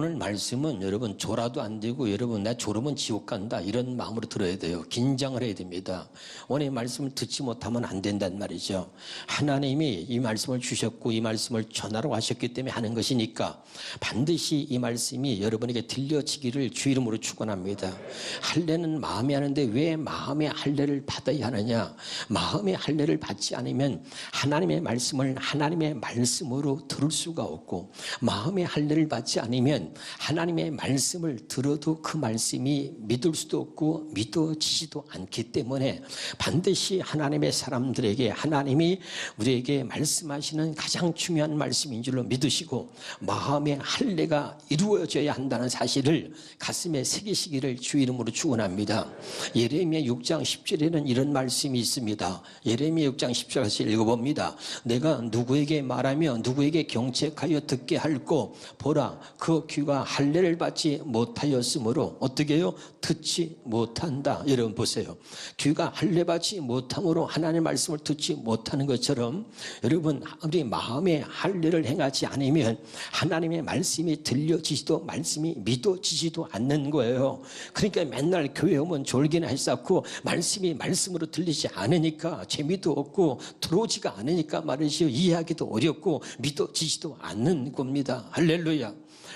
오늘 말씀은 여러분 졸아도 안 되고 여러분 나 졸으면 지옥 간다 이런 마음으로 들어야 돼요. 긴장을 해야 됩니다. 오늘 말씀을 듣지 못하면 안 된단 말이죠. 하나님이 이 말씀을 주셨고 이 말씀을 전하러 하셨기 때문에 하는 것이니까 반드시 이 말씀이 여러분에게 들려지기를 주 이름으로 축원합니다. 할례는 마음에 하는데 왜 마음의 할례를 받아야 하느냐? 마음의 할례를 받지 않으면 하나님의 말씀을 하나님의 말씀으로 들을 수가 없고 마음의 할례를 받지 않으면 하나님의 말씀을 들어도 그 말씀이 믿을 수도 없고 믿어지지도 않기 때문에 반드시 하나님의 사람들에게 하나님이 우리에게 말씀하시는 가장 중요한 말씀인 줄로 믿으시고 마음의 할례가 이루어져야 한다는 사실을 가슴에 새기시기를 주 이름으로 축원합니다. 예레미야 6장 10절에는 이런 말씀이 있습니다. 예레미야 6장 10절에서 읽어봅니다. 내가 누구에게 말하며 누구에게 경책하여 듣게 할꼬 보라 그 귀가 할례를 받지 못하였으므로 어떻게 해요? 듣지 못한다. 여러분 보세요. 귀가 할례 받지 못함으로 하나님의 말씀을 듣지 못하는 것처럼 여러분 우리 마음에 할례를 행하지 않으면 하나님의 말씀이 들려지지도 말씀이 믿어지지도 않는 거예요. 그러니까 맨날 교회 오면 졸기나 했었고 말씀이 말씀으로 들리지 않으니까 재미도 없고 들어오지가 않으니까 말이죠. 이해하기도 어렵고 믿어지지도 않는 겁니다. 할렐루야.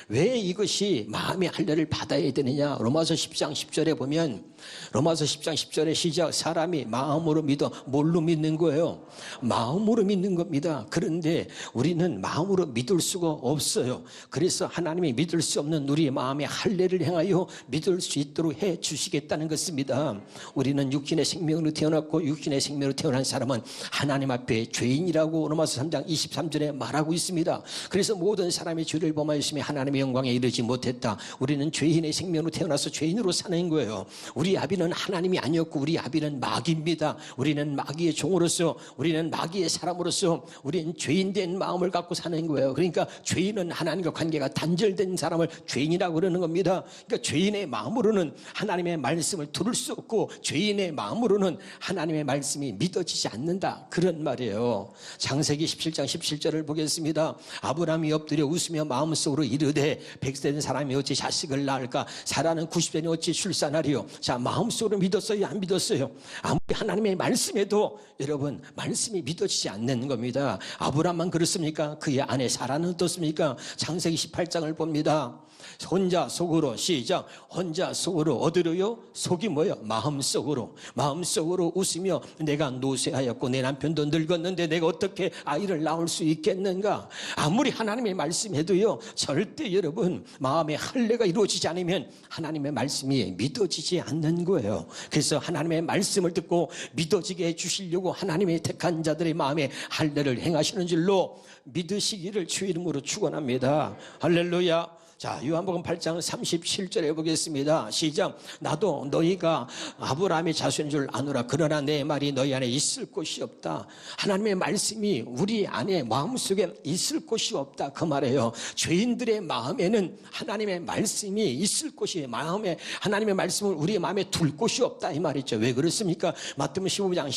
왜 이것이 마음의 할례를 받아야 되느냐? 로마서 10장 10절에 보면 로마서 10장 10절의 시작 사람이 마음으로 믿어 뭘로 믿는 거예요? 마음으로 믿는 겁니다. 그런데 우리는 마음으로 믿을 수가 없어요. 그래서 하나님이 믿을 수 없는 우리의 마음의 할례를 행하여 믿을 수 있도록 해 주시겠다는 것입니다. 우리는 육신의 생명으로 태어났고 육신의 생명으로 태어난 사람은 하나님 앞에 죄인이라고 로마서 3장 23절에 말하고 있습니다. 그래서 모든 사람이 죄를 범하였으며 하나님의 영광에 이르지 못했다. 우리는 죄인의 생명으로 태어나서 죄인으로 사는 거예요. 우리 아비는 하나님이 아니었고 우리 아비는 마귀입니다. 우리는 마귀의 종으로서 우리는 마귀의 사람으로서 우리는 죄인된 마음을 갖고 사는 거예요. 그러니까 죄인은 하나님과 관계가 단절된 사람을 죄인이라고 그러는 겁니다. 그러니까 죄인의 마음으로는 하나님의 말씀을 들을 수 없고 죄인의 마음으로는 하나님의 말씀이 믿어지지 않는다. 그런 말이에요. 창세기 17장 17절을 보겠습니다. 아브라함이 엎드려 웃으며 마음속으로 이르되 100세 된 사람이 어찌 자식을 낳을까? 사라는 90세니 어찌 출산하리요? 자, 마음속으로 믿었어요? 안 믿었어요? 아무리 하나님의 말씀에도 여러분 말씀이 믿어지지 않는 겁니다. 아브라함만 그렇습니까? 그의 아내 사라는 어떻습니까? 창세기 18장을 봅니다. 혼자 속으로 시작 혼자 속으로 어디로요? 속이 뭐예요? 마음속으로 웃으며 내가 노쇠하였고 내 남편도 늙었는데 내가 어떻게 아이를 낳을 수 있겠는가? 아무리 하나님의 말씀해도요 절대 여러분 마음의 할례가 이루어지지 않으면 하나님의 말씀이 믿어지지 않는 거예요. 그래서 하나님의 말씀을 듣고 믿어지게 해주시려고 하나님의 택한 자들의 마음에 할례를 행하시는 줄로 믿으시기를 주 이름으로 축원합니다. 할렐루야. 자, 요한복음 8장 37절에 보겠습니다. 시작. 나도 너희가 아브라함의 자손인 줄 아노라. 그러나 내 말이 너희 안에 있을 곳이 없다. 하나님의 말씀이 우리 안에 마음속에 있을 곳이 없다. 그 말이에요. 죄인들의 마음에는 하나님의 말씀이 있을 곳이 마음에 하나님의 말씀을 우리의 마음에 둘 곳이 없다. 이 말이죠. 왜 그렇습니까? 마태복음 15장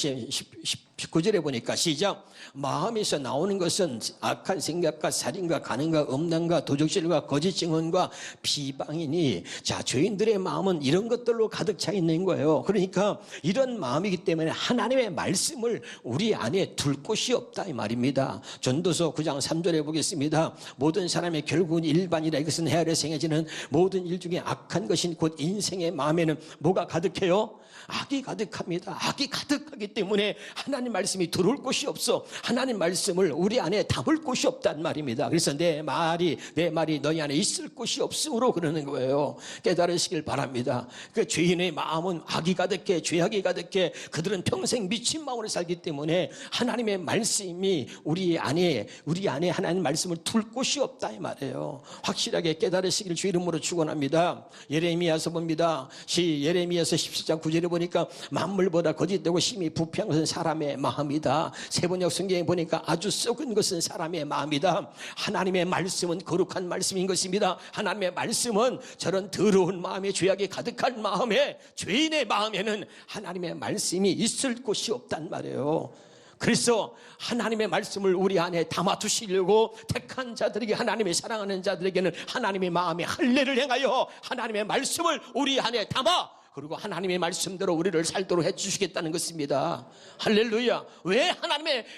19절에 보니까 시작. 마음에서 나오는 것은 악한 생각과 살인과 간음과 음란과 도적질과 거짓 증언과 비방이니 자 죄인들의 마음은 이런 것들로 가득 차 있는 거예요. 그러니까 이런 마음이기 때문에 하나님의 말씀을 우리 안에 둘 곳이 없다 이 말입니다. 전도서 9장 3절에 보겠습니다. 모든 사람의 결국은 일반이라 이것은 헤아려서 행해지는 모든 일 중에 악한 것인 곧 인생의 마음에는 뭐가 가득해요? 악이 가득합니다. 악이 가득하기 때문에 하나님 말씀이 들어올 곳이 없어. 하나님 말씀을 우리 안에 담을 곳이 없단 말입니다. 그래서 내 말이 너희 안에 있을 곳이 없으므로 그러는 거예요. 깨달으시길 바랍니다. 그 죄인의 마음은 악이 가득해 죄악이 가득해 그들은 평생 미친 마음으로 살기 때문에 하나님의 말씀이 우리 안에 하나님 말씀을 둘 곳이 없다 이 말이에요. 확실하게 깨달으시길 주 이름으로 축원합니다. 예레미야서 봅니다. 예레미야서 17장 9절에 보니까 만물보다 거짓되고 심히 부패한 것은 사람의 마음이다. 세번역 성경에 보니까 아주 썩은 것은 사람의 마음이다. 하나님의 말씀은 거룩한 말씀인 것입니다. 하나님의 말씀은 저런 더러운 마음에 죄악이 가득한 마음에 죄인의 마음에는 하나님의 말씀이 있을 곳이 없단 말이에요. 그래서 하나님의 말씀을 우리 안에 담아두시려고 택한 자들에게, 하나님의 사랑하는 자들에게는 하나님의 마음에 할례를 행하여 하나님의 말씀을 우리 안에 담아, 그리고 하나님의 말씀대로 우리를 살도록 해주시겠다는 것입니다. 할렐루야. 왜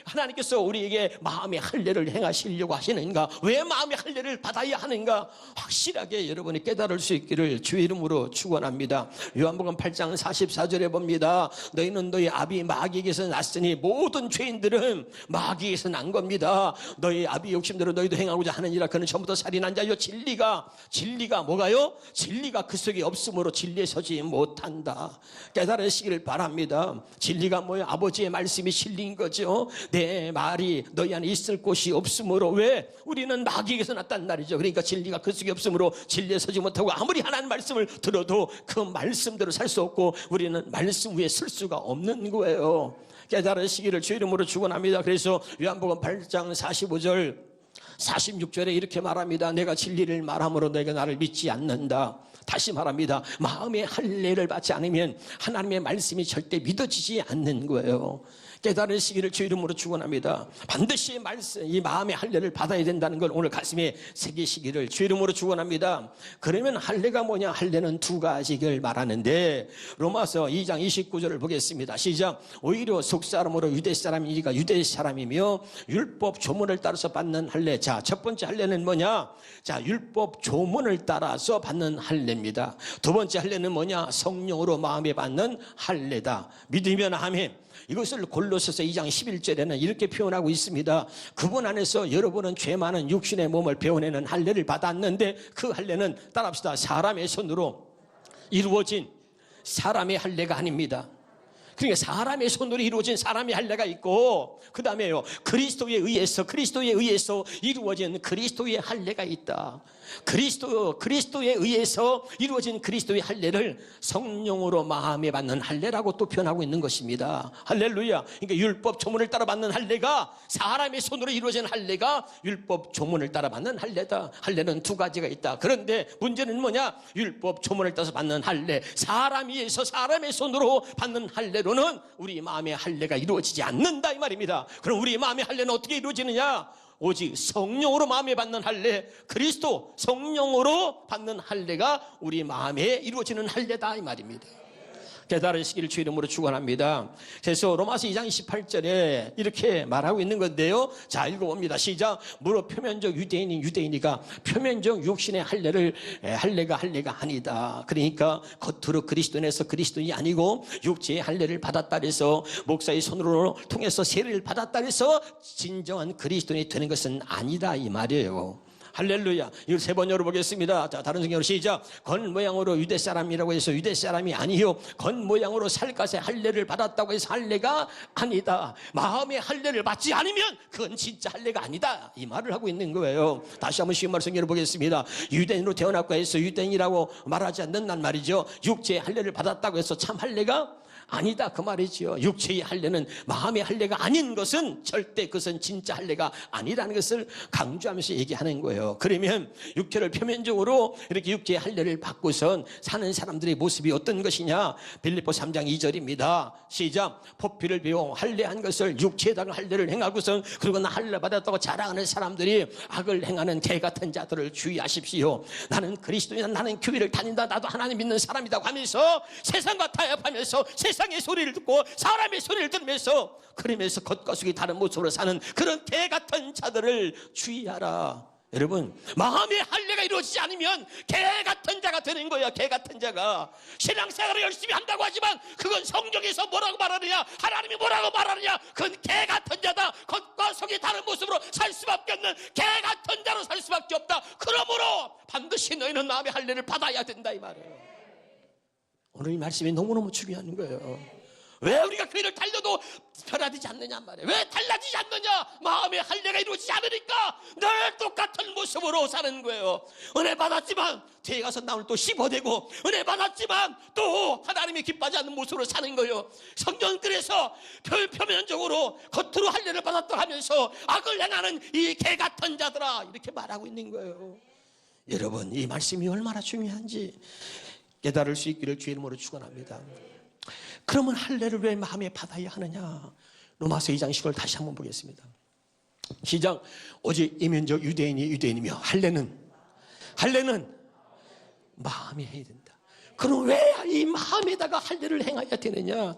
하나님께서 우리에게 마음의 할례를 행하시려고 하시는가? 왜 마음의 할례를 받아야 하는가? 확실하게 여러분이 깨달을 수 있기를 주의 이름으로 축원합니다. 요한복음 8장 44절에 봅니다. 너희는 너희 아비 마귀에게서 났으니 모든 죄인들은 마귀에게서 난 겁니다. 너희 아비 욕심대로 너희도 행하고자 하느니라. 그는 처음부터 살인한 자요. 진리가 뭐가요? 진리가 그 속에 없으므로 진리에 서지 못한다. 깨달으시기를 바랍니다. 진리가 뭐예요? 아버지의 말씀이 진리인 거죠. 내 말이 너희 안에 있을 곳이 없으므로, 왜? 우리는 마귀에게서 났단 말이죠. 그러니까 진리가 그 속에 없으므로 진리에 서지 못하고, 아무리 하나님 말씀을 들어도 그 말씀대로 살 수 없고 우리는 말씀 위에 설 수가 없는 거예요. 깨달으시기를 주 이름으로 축원합니다. 그래서 요한복음 8장 45절 46절에 이렇게 말합니다. 내가 진리를 말함으로 너희가 나를 믿지 않는다. 다시 말합니다. 마음의 할례를 받지 않으면 하나님의 말씀이 절대 믿어지지 않는 거예요. 깨달으시기를 주 이름으로 축원합니다. 반드시 이 마음의 할례를 받아야 된다는 걸 오늘 가슴에 새기시기를 주 이름으로 축원합니다. 그러면 할례가 뭐냐? 할례는 두 가지를 말하는데, 로마서 2장 29절을 보겠습니다. 시작. 오히려 속사람으로 유대사람이니까 유대사람이며 율법 조문을 따라서 받는 할례. 자, 첫 번째 할례는 뭐냐? 자, 율법 조문을 따라서 받는 할례입니다. 두 번째 할례는 뭐냐? 성령으로 마음에 받는 할례다. 믿으면 아멘. 이것을 골로새서 2장 11절에는 이렇게 표현하고 있습니다. 그분 안에서 여러분은 죄 많은 육신의 몸을 베어내는 할례를 받았는데, 그 할례는 따라합시다. 사람의 손으로 이루어진 사람의 할례가 아닙니다. 그러니까 사람의 손으로 이루어진 사람의 할례가 있고, 그 다음에요, 그리스도에 의해서 이루어진 그리스도의 할례가 있다. 그리스도에 의해서 이루어진 그리스도의 할례를 성령으로 마음에 받는 할례라고 또 표현하고 있는 것입니다. 할렐루야. 그러니까 율법 조문을 따라 받는 할례가, 사람의 손으로 이루어진 할례가 율법 조문을 따라 받는 할례다. 할례는 두 가지가 있다. 그런데 문제는 뭐냐? 율법 조문을 따라서 받는 할례, 사람에 의해서 사람의 손으로 받는 할례로는 우리 마음의 할례가 이루어지지 않는다, 이 말입니다. 그럼 우리 마음의 할례는 어떻게 이루어지느냐? 오직 성령으로 마음에 받는 할례, 그리스도 성령으로 받는 할례가 우리 마음에 이루어지는 할례다, 이 말입니다. 깨달으시기를 주 이름으로 축원합니다. 그래서 로마서 2장 28절에 이렇게 말하고 있는 건데요. 자, 읽어봅니다. 시작. 무릇 표면적 유대인이가 표면적 육신의 할례가 아니다. 그러니까 겉으로 그리스도인에서 그리스도인이 아니고 육체의 할례를 받았다 해서, 목사의 손으로 통해서 세례를 받았다 해서 진정한 그리스도인이 되는 것은 아니다, 이 말이에요. 할렐루야. 이걸 세 번 열어보겠습니다. 자, 다른 성경으로 시작. 겉모양으로 유대사람이라고 해서 유대사람이 아니요, 겉모양으로 살갗의 할례를 받았다고 해서 할례가 아니다. 마음의 할례를 받지 않으면 그건 진짜 할례가 아니다, 이 말을 하고 있는 거예요. 다시 한번 쉬운 말 성경을 보겠습니다. 유대인으로 태어났고 해서 유대인이라고 말하지 않는단 말이죠. 육체의 할례를 받았다고 해서 참 할례가 아니다, 그 말이지요. 육체의 할례는 마음의 할례가 아닌 것은 절대 그것은 진짜 할례가 아니라는 것을 강조하면서 얘기하는 거예요. 그러면 육체를 표면적으로 이렇게 육체의 할례를 받고선 사는 사람들의 모습이 어떤 것이냐? 빌립보 3장 2절입니다. 시작. 포피를 배워 할례한 것을 육체에다가 할례를 행하고선, 그리고 나 할례 받았다고 자랑하는 사람들이 악을 행하는 개 같은 자들을 주의하십시오. 나는 그리스도인이다, 나는 교회를 다닌다, 나도 하나님 믿는 사람이다 하면서 세상과 타협하면서 세상의 소리를 듣고 사람의 소리를 들으면서, 그러면서 겉과 속이 다른 모습으로 사는 그런 개 같은 자들을 주의하라. 여러분, 마음의 할례가 이루어지지 않으면 개 같은 자가 되는 거야. 개 같은 자가 신앙생활을 열심히 한다고 하지만 그건 성경에서 뭐라고 말하느냐, 하나님이 뭐라고 말하느냐, 그건 개 같은 자다. 겉과 속이 다른 모습으로 살 수밖에 없는 개 같은 자로 살 수밖에 없다. 그러므로 반드시 너희는 마음의 할례를 받아야 된다, 이 말이에요. 오늘 이 말씀이 너무너무 중요한 거예요. 왜 우리가 교회를 달려도 변화되지 않느냐 말이에요. 왜 달라지지 않느냐? 마음의 할례가 이루어지지 않으니까 늘 똑같은 모습으로 사는 거예요. 은혜 받았지만 뒤에 가서 나를 또 씹어대고, 은혜 받았지만 또 하나님이 기뻐하지 않는 모습으로 사는 거예요. 성경은 그래서 표면적으로 겉으로 할례를 받았다 하면서 악을 행하는 이 개 같은 자들아, 이렇게 말하고 있는 거예요. 여러분, 이 말씀이 얼마나 중요한지 깨달을 수 있기를 주의 이름으로 축원합니다. 그러면 할례를 왜 마음에 받아야 하느냐? 로마서 2장 10절 다시 한번 보겠습니다. 시작. 오직 이면적 유대인이 유대인이며 할례는 마음이 해야 된다. 그럼 왜 이 마음에다가 할례를 행해야 되느냐?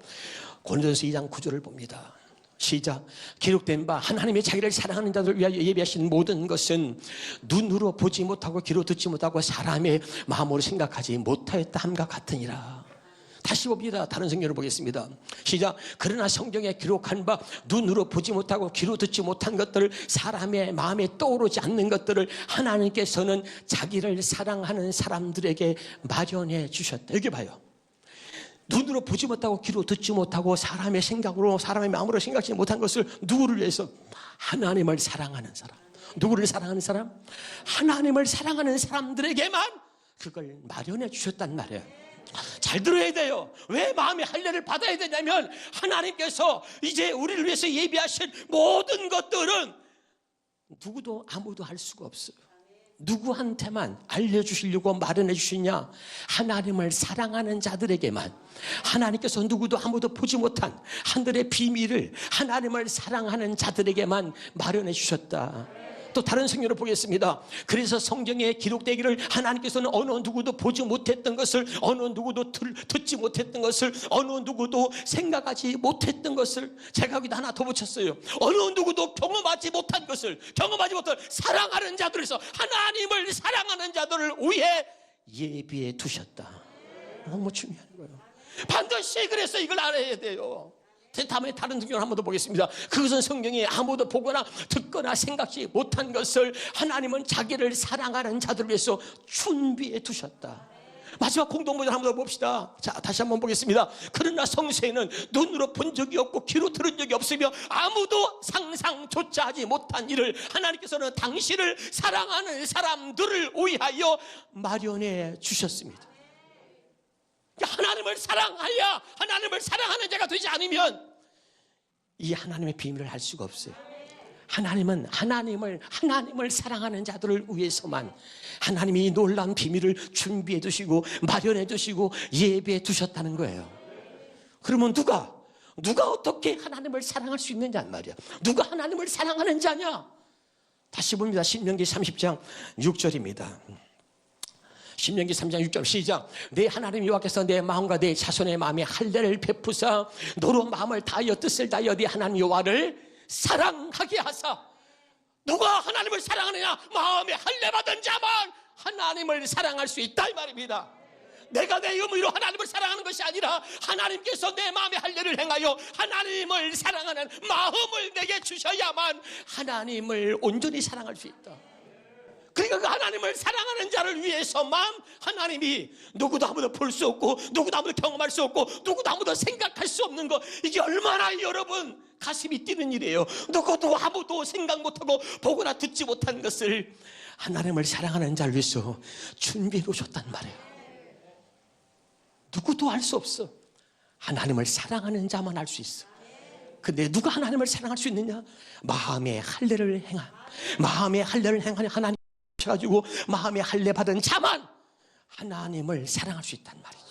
고린도전서 2장 9절을 봅니다. 시작. 기록된 바 하나님의 자기를 사랑하는 자들을 위하여 예비하신 모든 것은 눈으로 보지 못하고 귀로 듣지 못하고 사람의 마음으로 생각하지 못하였다 함과 같으니라. 다시 봅니다. 다른 성경을 보겠습니다. 시작. 그러나 성경에 기록한 바 눈으로 보지 못하고 귀로 듣지 못한 것들을, 사람의 마음에 떠오르지 않는 것들을 하나님께서는 자기를 사랑하는 사람들에게 마련해 주셨다. 여기 봐요. 눈으로 보지 못하고 귀로 듣지 못하고 사람의 생각으로, 사람의 마음으로 생각지 못한 것을 누구를 위해서? 하나님을 사랑하는 사람. 누구를 사랑하는 사람? 하나님을 사랑하는 사람들에게만 그걸 마련해 주셨단 말이에요. 잘 들어야 돼요. 왜 마음의 할례를 받아야 되냐면, 하나님께서 이제 우리를 위해서 예비하신 모든 것들은 누구도 아무도 할 수가 없어요. 누구한테만 알려주시려고 마련해 주시냐? 하나님을 사랑하는 자들에게만. 하나님께서 누구도 아무도 보지 못한 하늘의 비밀을 하나님을 사랑하는 자들에게만 마련해 주셨다. 또 다른 성경을 보겠습니다. 그래서 성경에 기록되기를 하나님께서는 어느 누구도 보지 못했던 것을, 어느 누구도 듣지 못했던 것을, 어느 누구도 생각하지 못했던 것을, 제가 여기다 하나 더 붙였어요. 어느 누구도 경험하지 못한 것을, 경험하지 못한 사랑하는 자들에서 하나님을 사랑하는 자들을 위해 예비해 두셨다. 너무 중요한 거예요. 반드시 그래서 이걸 알아야 돼요. 다음에 다른 성경을 한번 더 보겠습니다. 그것은 성경에 아무도 보거나 듣거나 생각지 못한 것을 하나님은 자기를 사랑하는 자들을 위해서 준비해 두셨다. 마지막 공동문을 한번 더 봅시다. 자, 다시 한번 보겠습니다. 그러나 성세에는 눈으로 본 적이 없고 귀로 들은 적이 없으며 아무도 상상조차 하지 못한 일을 하나님께서는 당신을 사랑하는 사람들을 위하여 마련해 주셨습니다. 하나님을 사랑하여 하나님을 사랑하는 자가 되지 않으면 이 하나님의 비밀을 알 수가 없어요. 하나님은 하나님을 사랑하는 자들을 위해서만 하나님이 이 놀라운 비밀을 준비해 두시고 마련해 두시고 예배해 두셨다는 거예요. 그러면 누가 어떻게 하나님을 사랑할 수 있느냐는 말이야. 누가 하나님을 사랑하는 자냐? 다시 봅니다. 신명기 30장 6절입니다. 신명기 3장 6절 시작. 내 하나님 여호와께서 내 마음과 내 자손의 마음에 할례를 베푸사 너로 마음을 다하여 뜻을 다하여 네 하나님 여호와를 사랑하게 하사. 누가 하나님을 사랑하느냐? 마음에 할례 받은 자만 하나님을 사랑할 수 있다 이 말입니다. 내가 내 의무로 하나님을 사랑하는 것이 아니라 하나님께서 내 마음에 할례를 행하여 하나님을 사랑하는 마음을 내게 주셔야만 하나님을 온전히 사랑할 수 있다. 그러니까 그 하나님을 사랑하는 자를 위해서만 하나님이 누구도 아무도 볼 수 없고 누구도 아무도 경험할 수 없고 누구도 아무도 생각할 수 없는 것, 이게 얼마나 여러분 가슴이 뛰는 일이에요. 누구도 아무도 생각 못하고 보거나 듣지 못한 것을 하나님을 사랑하는 자를 위해서 준비해 놓으셨단 말이에요. 누구도 알 수 없어. 하나님을 사랑하는 자만 알 수 있어. 근데 누가 하나님을 사랑할 수 있느냐? 마음의 할례를 행하는 하나님 가지고 마음에 할례 받은 자만 하나님을 사랑할 수 있단 말이죠.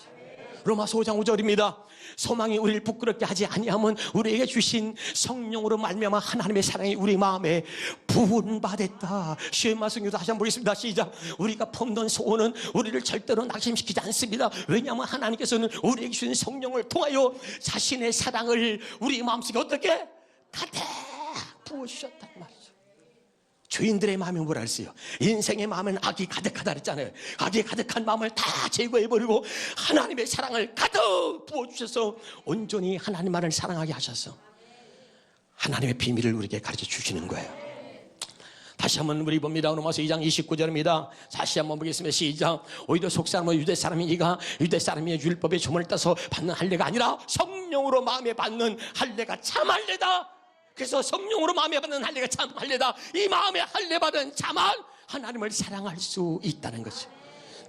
로마서 5장 5절입니다. 소망이 우리를 부끄럽게 하지 아니하면 우리에게 주신 성령으로 말미암아 하나님의 사랑이 우리 마음에 부은받았다. 시엠마 성경도 다시 한번 보겠습니다. 시작. 우리가 품는 소원은 우리를 절대로 낙심시키지 않습니다. 왜냐하면 하나님께서는 우리에게 주신 성령을 통하여 자신의 사랑을 우리 마음속에 어떻게 가득 부어주셨단 말이죠. 죄인들의 마음이 뭐라 했어요? 인생의 마음은 악이 가득하다 그랬잖아요. 악이 가득한 마음을 다 제거해버리고 하나님의 사랑을 가득 부어주셔서 온전히 하나님만을 사랑하게 하셔서 하나님의 비밀을 우리에게 가르쳐 주시는 거예요. 다시 한번 우리 봅니다. 로마서 2장 29절입니다. 다시 한번 보겠습니다. 시작. 오히려 속사람은 유대 사람이니가 유대 사람이 율법의 조문을 따서 받는 할례가 아니라 성령으로 마음에 받는 할례가 참 할례다. 그래서 성령으로 마음에 받는 할례가 참 할례다. 이 마음에 할례 받은 자만 하나님을 사랑할 수 있다는 거죠.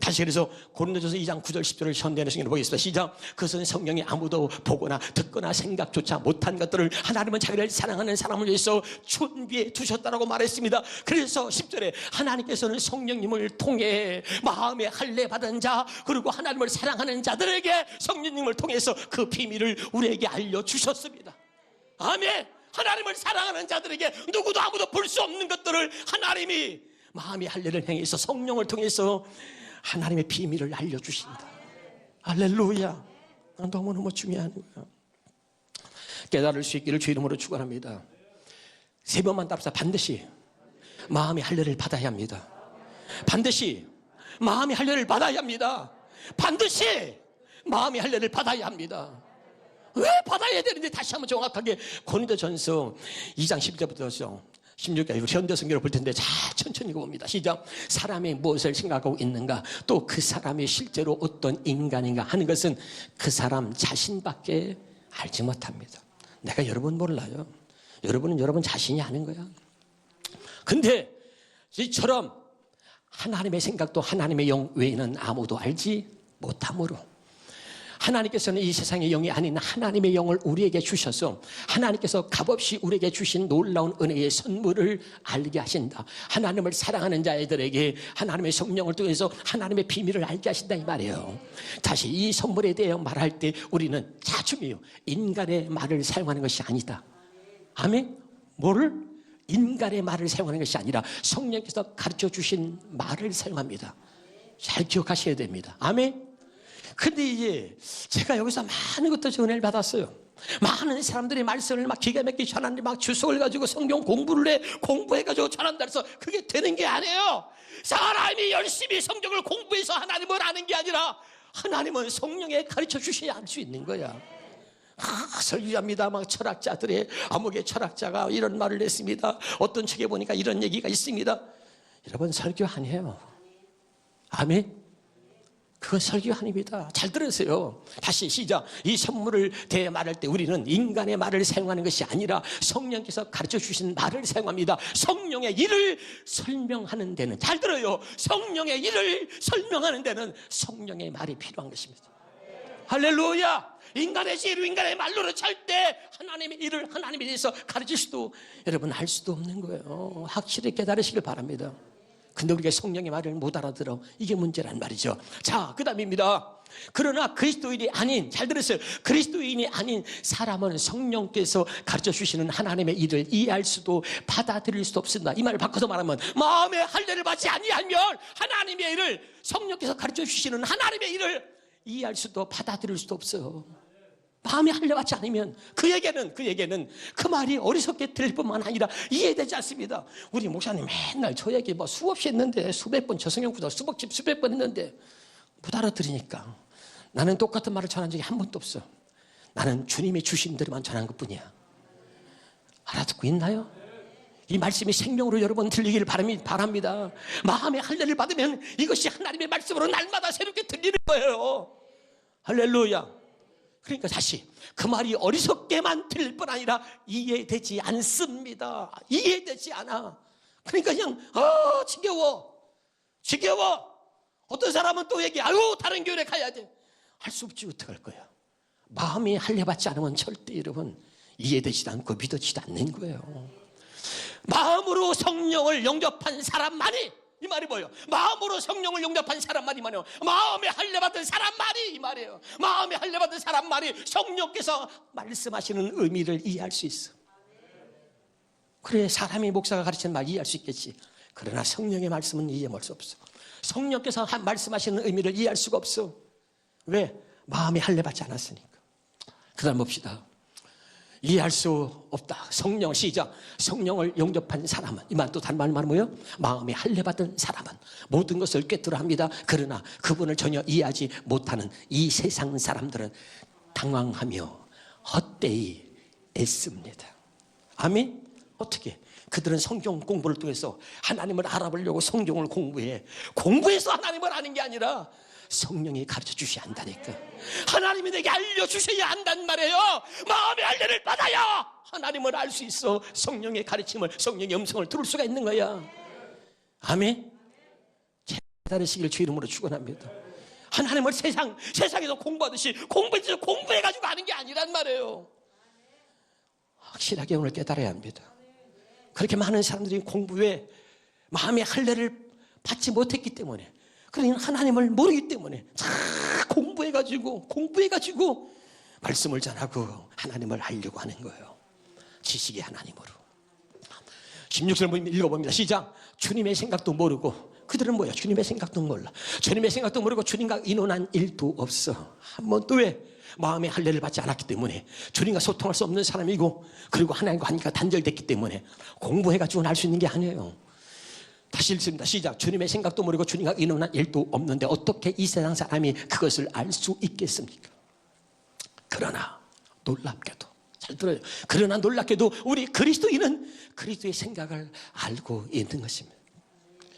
다시 그래서 고린도전서 2장 9절 10절을 현대의 성경으로 보겠습니다. 시작. 그것은 성령이 아무도 보거나 듣거나 생각조차 못한 것들을 하나님은 자기를 사랑하는 사람을 위해서 준비해 두셨다라고 말했습니다. 그래서 10절에 하나님께서는 성령님을 통해 마음에 할례 받은 자 그리고 하나님을 사랑하는 자들에게 성령님을 통해서 그 비밀을 우리에게 알려주셨습니다. 아멘. 하나님을 사랑하는 자들에게 누구도 아무도 볼 수 없는 것들을 하나님이 마음이 할례를 행해서 성령을 통해서 하나님의 비밀을 알려주신다. 할렐루야. 너무너무 중요한 거예요. 깨달을 수 있기를 주 이름으로 축원합니다. 세 번만 답사. 반드시 마음의 할례를 받아야 합니다. 반드시 마음의 할례를 받아야 합니다. 반드시 마음의 할례를 받아야 합니다. 왜 받아야 되는데 다시 한번 정확하게 고린도전서 2장 11절부터 16절까지 현대 성경을 볼 텐데 자 천천히 봅니다. 시작. 사람이 무엇을 생각하고 있는가, 또 그 사람이 실제로 어떤 인간인가 하는 것은 그 사람 자신밖에 알지 못합니다. 내가 여러분 몰라요. 여러분은 여러분 자신이 아는 거야. 근데 이처럼 하나님의 생각도 하나님의 영 외에는 아무도 알지 못함으로 하나님께서는 이 세상의 영이 아닌 하나님의 영을 우리에게 주셔서 하나님께서 값없이 우리에게 주신 놀라운 은혜의 선물을 알게 하신다. 하나님을 사랑하는 자들에게 하나님의 성령을 통해서 하나님의 비밀을 알게 하신다 이 말이에요. 다시 이 선물에 대해 말할 때 우리는 자중해요. 인간의 말을 사용하는 것이 아니다. 아멘? 뭐를? 인간의 말을 사용하는 것이 아니라 성령께서 가르쳐 주신 말을 사용합니다. 잘 기억하셔야 됩니다. 아멘? 근데 이제 제가 여기서 많은 것들 은혜를 받았어요. 많은 사람들이 말씀을 막 기가 막히게 전하는데 막 주석을 가지고 성경 공부를 해 공부해가지고 전한다 해서 그게 되는 게 아니에요. 사람이 열심히 성경을 공부해서 하나님을 아는 게 아니라 하나님은 성령에 가르쳐 주셔야 알 수 있는 거야. 설교합니다. 막 철학자들의 암흑의 철학자가 이런 말을 했습니다. 어떤 책에 보니까 이런 얘기가 있습니다. 여러분 설교 아니에요. 아멘. 그건 설교 아닙니다. 잘 들으세요. 다시 시작. 이 선물을 대해 말할 때 우리는 인간의 말을 사용하는 것이 아니라 성령께서 가르쳐 주신 말을 사용합니다. 성령의 일을 설명하는 데는, 잘 들어요, 성령의 일을 설명하는 데는 성령의 말이 필요한 것입니다. 할렐루야. 인간의 지혜로 인간의 말로는 절대 하나님의 일을 하나님에 대해서 가르칠 수도 여러분 알 수도 없는 거예요. 확실히 깨달으시길 바랍니다. 근데 우리가 성령의 말을 못 알아들어. 이게 문제란 말이죠. 자, 그 다음입니다. 그러나 그리스도인이 아닌, 잘 들으세요, 그리스도인이 아닌 사람은 성령께서 가르쳐 주시는 하나님의 일을 이해할 수도 받아들일 수도 없습니다. 이 말을 바꿔서 말하면 마음의 할례를 받지 아니하면 하나님의 일을, 성령께서 가르쳐 주시는 하나님의 일을 이해할 수도 받아들일 수도 없어요. 마음에 할례받지 않으면 그에게는 그 말이 어리석게 들릴 뿐만 아니라 이해되지 않습니다. 우리 목사님 맨날 저 얘기 뭐 수없이 했는데, 수백 번, 저성경 구절 수백 번 했는데 못 알아들으니까 나는 똑같은 말을 전한 적이 한 번도 없어. 나는 주님이 주신 대로만 전한 것뿐이야. 알아듣고 있나요? 이 말씀이 생명으로 여러분 들리기를 바랍니다. 마음의 할례를 받으면 이것이 하나님의 말씀으로 날마다 새롭게 들리는 거예요. 할렐루야. 그러니까 다시 그 말이 어리석게만 들릴 뿐 아니라 이해되지 않습니다. 이해되지 않아. 그러니까 그냥 지겨워. 어떤 사람은 또 얘기해. 아유, 다른 교회 가야 돼. 할 수 없지. 어떡할 거야. 마음이 할례받지 않으면 절대 여러분 이해되지도 않고 믿어지도 않는 거예요. 마음으로 성령을 영접한 사람만이, 이 말이 뭐예요? 마음으로 성령을 영접한 사람만이 말이에요. 마음에 할례받은 사람만이, 이 말이에요. 마음에 할례받은 사람만이 성령께서 말씀하시는 의미를 이해할 수 있어. 그래, 사람이 목사가 가르치는 말 이해할 수 있겠지. 그러나 성령의 말씀은 이해할 수 없어. 성령께서 말씀하시는 의미를 이해할 수가 없어. 왜? 마음에 할례받지 않았으니까. 그 다음 봅시다. 이해할 수 없다. 성령, 시작. 성령을 영접한 사람은, 이 말 또 다른 말은 뭐예요? 마음에 할례받은 사람은 모든 것을 꿰뚫어 합니다. 그러나 그분을 전혀 이해하지 못하는 이 세상 사람들은 당황하며 헛되이 애씁니다. 아멘? 어떻게? 그들은 성경 공부를 통해서 하나님을 알아보려고 성경을 공부해서 하나님을 아는 게 아니라 성령이 가르쳐 주셔야 한다니까. 하나님이 내게 알려주셔야 한단 말이에요. 마음의 할례를 받아야 하나님을 알 수 있어. 성령의 가르침을, 성령의 음성을 들을 수가 있는 거야. 아멘. 깨달으시길 주 이름으로 축원합니다. 하나님을 세상에서 공부하듯이 공부해가지고 아는 게 아니란 말이에요. 확실하게 오늘 깨달아야 합니다. 그렇게 많은 사람들이 공부에 마음의 할례를 받지 못했기 때문에, 그러니까 하나님을 모르기 때문에 다 공부해가지고 말씀을 전하고 하나님을 알려고 하는 거예요. 지식의 하나님으로. 16절 읽어봅니다. 시작. 주님의 생각도 모르고, 그들은 뭐야? 주님의 생각도 몰라. 주님의 생각도 모르고 주님과 의논한 일도 없어. 한 번도. 왜? 마음의 할례를 받지 않았기 때문에. 주님과 소통할 수 없는 사람이고, 그리고 하나님과 관계가 단절됐기 때문에 공부해가지고는 알 수 있는 게 아니에요. 다시 읽습니다. 시작. 주님의 생각도 모르고 주님과 의논한 일도 없는데 어떻게 이 세상 사람이 그것을 알 수 있겠습니까? 그러나 놀랍게도, 잘 들어요. 그러나 놀랍게도 우리 그리스도인은 그리스도의 생각을 알고 있는 것입니다.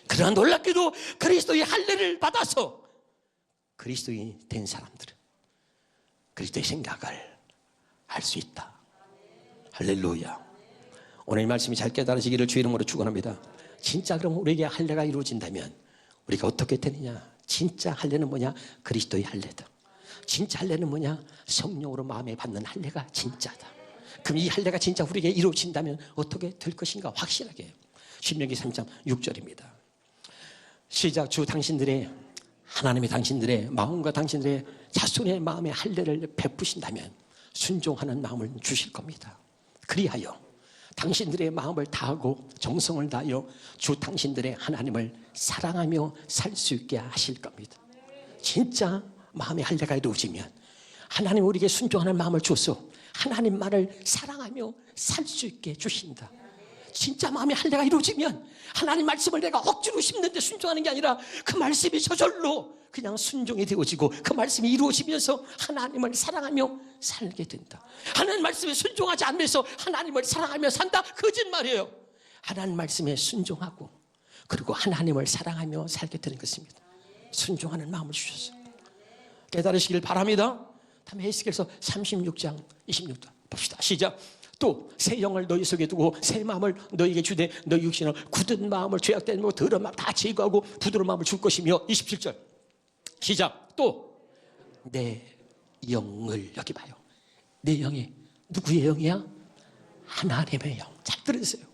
그러나 놀랍게도 그리스도의 할례를 받아서 그리스도인이 된 사람들은 그리스도의 생각을 알 수 있다. 할렐루야. 오늘 이 말씀이 잘 깨달으시기를 주의 이름으로 축원합니다. 진짜 그럼 우리에게 할례가 이루어진다면 우리가 어떻게 되느냐? 진짜 할례는 뭐냐? 그리스도의 할례다. 진짜 할례는 뭐냐? 성령으로 마음에 받는 할례가 진짜다. 그럼 이 할례가 진짜 우리에게 이루어진다면 어떻게 될 것인가? 확실하게. 신명기 3장 6절입니다. 시작. 주 당신들의 하나님이 당신들의 마음과 당신들의 자손의 마음에 할례를 베푸신다면 순종하는 마음을 주실 겁니다. 그리하여 당신들의 마음을 다하고 정성을 다하여 주 당신들의 하나님을 사랑하며 살 수 있게 하실 겁니다. 진짜 마음의 할례가 이루어지면 하나님 우리에게 순종하는 마음을 주어서 하나님만을 사랑하며 살 수 있게 주신다. 진짜 마음의 할례가 이루어지면 하나님 말씀을 내가 억지로 심는데 순종하는 게 아니라 그 말씀이 저절로 그냥 순종이 되어지고 그 말씀이 이루어지면서 하나님을 사랑하며 살게 된다. 하나님 말씀에 순종하지 않으면서 하나님을 사랑하며 산다? 거짓말이에요. 하나님 말씀에 순종하고 그리고 하나님을 사랑하며 살게 되는 것입니다. 순종하는 마음을 주셨어요. 깨달으시길 바랍니다. 다음에 에스겔서 36장 26절 봅시다. 시작. 또 새 영을 너희 속에 두고 새 마음을 너희에게 주되 너희 육신을 굳은 마음을 죄악된 마음 더러운 마음 다 제거하고 부드러운 마음을 줄 것이며 27절 시작. 또 내 영을, 여기 봐요. 내 영이 누구의 영이야? 하나님의 영. 잘 들으세요.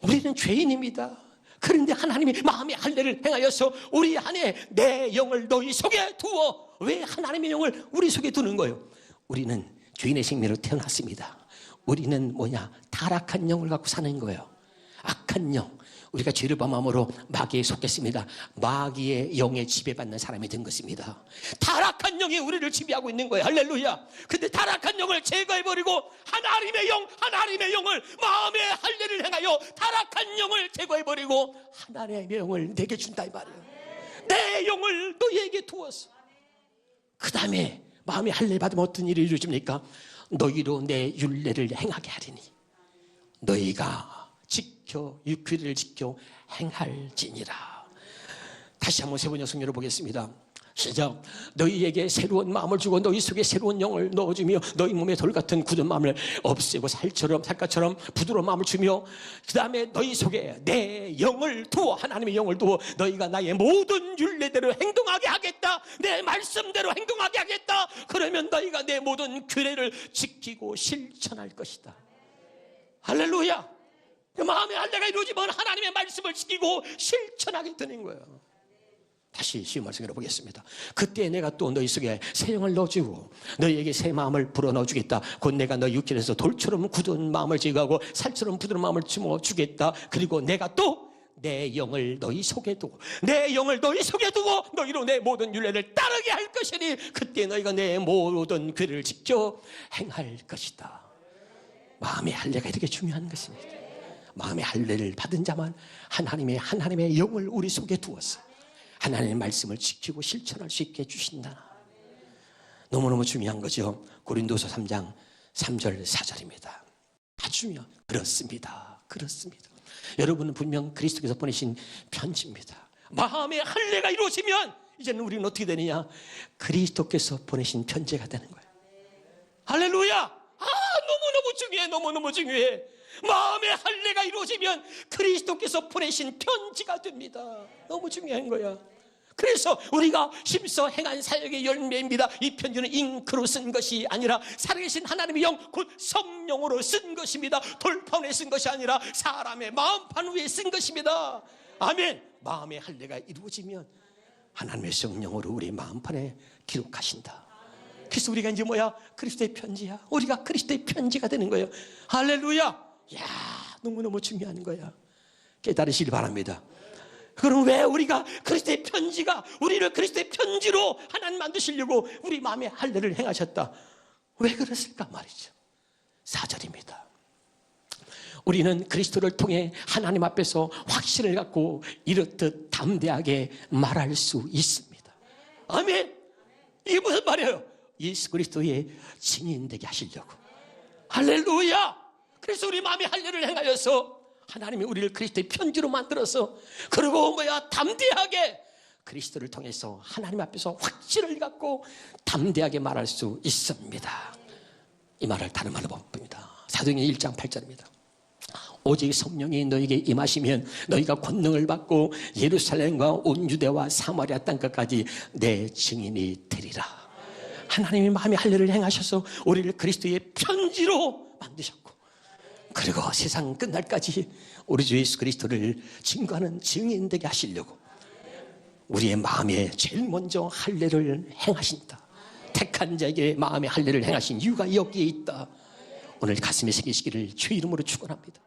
우리는 죄인입니다. 그런데 하나님이 마음의 할례를 행하여서 우리 안에 내 영을 너희 속에 두어. 왜 하나님의 영을 우리 속에 두는 거예요? 우리는 죄인의 생명으로 태어났습니다. 우리는 뭐냐? 타락한 영을 갖고 사는 거예요. 악한 영. 우리가 죄를 범함으로 마귀에 속했습니다. 마귀의 영에 지배받는 사람이 된 것입니다. 타락한 영이 우리를 지배하고 있는 거예요. 할렐루야. 근데 타락한 영을 제거해버리고 하나님의 영, 하나님의 영을 마음의 할례를 행하여 타락한 영을 제거해버리고 하나님의 영을 내게 준다 이 말이에요. 내 영을 너희에게 두었어. 그 다음에 마음의 할례 받으면 어떤 일이 이루어집니까? 너희로 내 율례를 행하게 하리니 너희가 지켜 규례를 지켜 행할지니라. 다시 한번 세 번역 성경을 보겠습니다. 시작. 너희에게 새로운 마음을 주고 너희 속에 새로운 영을 넣어주며 너희 몸에 돌 같은 굳은 마음을 없애고 살갗처럼 부드러운 마음을 주며 그 다음에 너희 속에 내 영을 두어, 하나님의 영을 두어 너희가 나의 모든 율례대로 행동하게 하겠다. 내 말씀대로 행동하게 하겠다. 그러면 너희가 내 모든 규례를 지키고 실천할 것이다. 할렐루야. 그 마음의 할례가 이루어지면 하나님의 말씀을 지키고 실천하게 되는 거예요. 다시 쉬운 말씀으로 보겠습니다. 그때 내가 또 너희 속에 새 영을 넣어주고 너희에게 새 마음을 불어넣어주겠다. 곧 내가 너희 육신에서 돌처럼 굳은 마음을 제거하고 살처럼 부드러운 마음을 주겠다. 그리고 내가 또 내 영을 너희 속에 두고 내 영을 너희 속에 두고 너희로 내 모든 율례를 따르게 할 것이니 그때 너희가 내 모든 규례를 지켜 행할 것이다. 마음의 할례가 이렇게 중요한 것입니다. 마음의 할례를 받은 자만 하나님의 영을 우리 속에 두었어. 하나님의 말씀을 지키고 실천할 수 있게 해주신다. 너무너무 중요한 거죠. 고린도서 3장 3절 4절입니다. 아주 중요한. 그렇습니다. 여러분은 분명 그리스도께서 보내신 편지입니다. 마음의 할례가 이루어지면 이제는 우리는 어떻게 되느냐? 그리스도께서 보내신 편지가 되는 거예요. 할렐루야. 너무너무 중요해. 마음의 할례가 이루어지면 그리스도께서 보내신 편지가 됩니다. 너무 중요한 거야. 그래서 우리가 힘써 행한 사역의 열매입니다. 이 편지는 잉크로 쓴 것이 아니라 살아계신 하나님의 영, 곧 성령으로 쓴 것입니다. 돌판에 쓴 것이 아니라 사람의 마음판 위에 쓴 것입니다. 아멘. 마음의 할례가 이루어지면 하나님의 성령으로 우리 마음판에 기록하신다. 그래서 우리가 이제 뭐야? 그리스도의 편지야. 우리가 그리스도의 편지가 되는 거예요. 할렐루야. 야, 너무너무 중요한 거야. 깨달으시길 바랍니다. 그럼 왜 우리가 그리스도의 편지가, 우리를 그리스도의 편지로 하나님 만드시려고 우리 마음에 할례를 행하셨다. 왜 그랬을까 말이죠. 4절입니다. 우리는 그리스도를 통해 하나님 앞에서 확신을 갖고 이렇듯 담대하게 말할 수 있습니다. 아멘. 이게 무슨 말이에요? 예수 그리스도의 증인 되게 하시려고. 할렐루야. 그래서 우리 마음에 할례를 행하여서 하나님이 우리를 그리스도의 편지로 만들어서, 그리고 뭐야? 담대하게 그리스도를 통해서 하나님 앞에서 확신을 갖고 담대하게 말할 수 있습니다. 이 말을 다른 말로 봅니다. 사도행전 1장 8절입니다. 오직 성령이 너에게 임하시면 너희가 권능을 받고 예루살렘과 온 유대와 사마리아 땅끝까지 내 증인이 되리라. 하나님이 마음에 할례를 행하셔서 우리를 그리스도의 편지로 만드셨고, 그리고 세상 끝날까지 우리 주 예수 그리스도를 증거하는 증인 되게 하시려고 우리의 마음에 제일 먼저 할례를 행하신다. 택한 자에게 마음의 할례를 행하신 이유가 여기에 있다. 오늘 가슴에 새기시기를 주의 이름으로 축원합니다.